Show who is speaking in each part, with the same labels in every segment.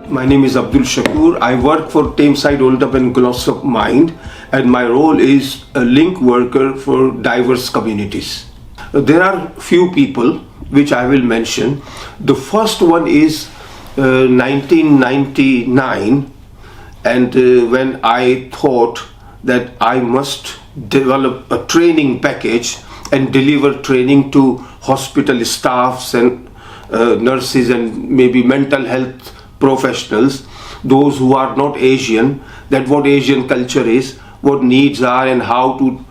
Speaker 1: My name is Abdul. I work for Tameside, Oldham and Glossop Mind, and my role is a link worker for diverse communities. There are few people which I will mention. The first one is 1999, and when I thought that I must develop a training package and deliver training to hospital staffs and nurses and maybe mental health professionals, those who are not Asian, that what Asian culture is, what needs are, and how to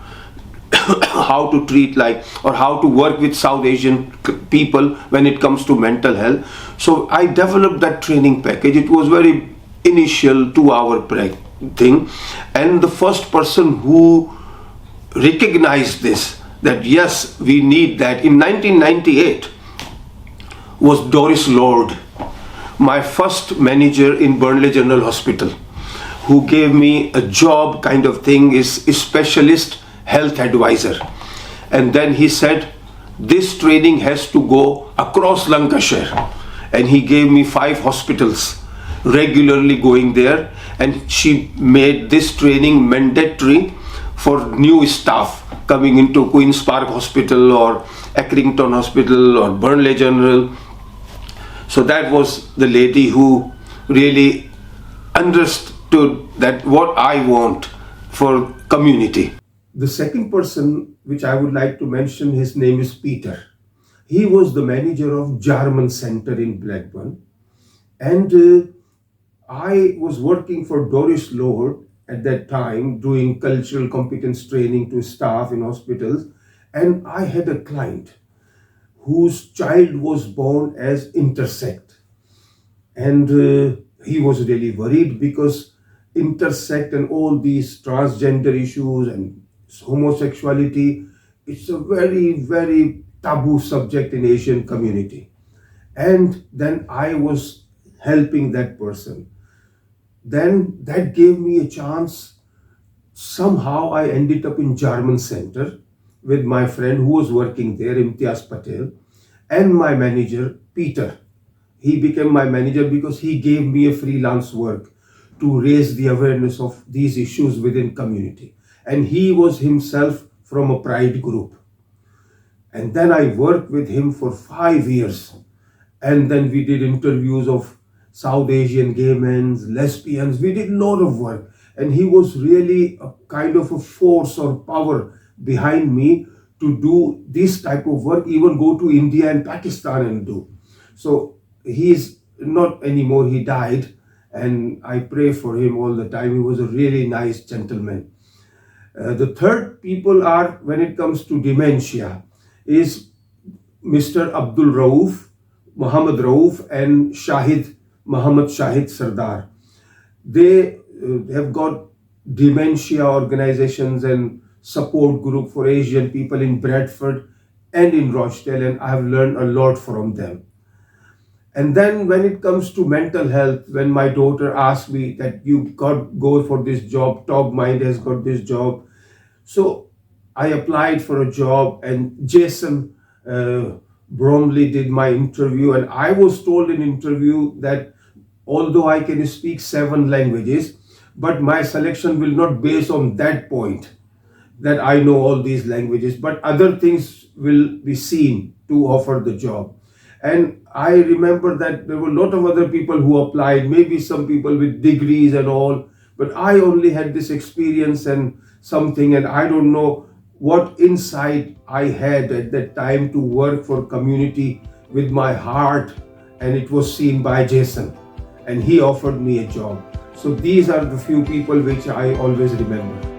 Speaker 1: how to treat or how to work with South Asian people when it comes to mental health. So I developed that training package. It was very initial 2-hour thing, and the first person who recognized this, that yes, we need that, in 1998 was Doris Lord, my first manager in Burnley General Hospital, who gave me a job kind of thing, is a specialist health advisor. And then he said, this training has to go across Lancashire. And he gave me 5 hospitals, regularly going there. And she made this training mandatory for new staff coming into Queen's Park Hospital or Accrington Hospital or Burnley General. So that was the lady who really understood that what I want for community. The second person which I would like to mention, his name is Peter. He was the manager of German Center in Blackburn. And I was working for Doris Lord at that time, doing cultural competence training to staff in hospitals. And I had a client whose child was born as intersex. And he was really worried because intersex and all these transgender issues and homosexuality, it's a very, very taboo subject in Asian community. And then I was helping that person. Then that gave me a chance. Somehow I ended up in German Center with my friend who was working there, Imtiaz Patel, and my manager, Peter. He became my manager because he gave me a freelance work to raise the awareness of these issues within community. And he was himself from a pride group. And then I worked with him for 5 years. And then we did interviews of South Asian gay men, lesbians. We did a lot of work. And he was really a kind of a force or power behind me to do this type of work, even go to India and Pakistan and do. So he's not anymore, he died, and I pray for him all the time. He was a really nice gentleman. The third people are, when it comes to dementia, is Mr. Abdul Rauf, Muhammad Rauf, and Muhammad Shahid Sardar. They have got dementia organizations and support group for Asian people in Bradford and in Rochdale, and I have learned a lot from them. And then when it comes to mental health, when my daughter asked me that you go for this job, Top Mind has got this job. So I applied for a job, and Jason Bromley did my interview, and I was told in interview that although I can speak 7 languages, but my selection will not base on that point, that I know all these languages, but other things will be seen to offer the job. And I remember that there were a lot of other people who applied, maybe some people with degrees and all, but I only had this experience and something, and I don't know what insight I had at that time to work for community with my heart, and it was seen by Jason, and he offered me a job. So these are the few people which I always remember.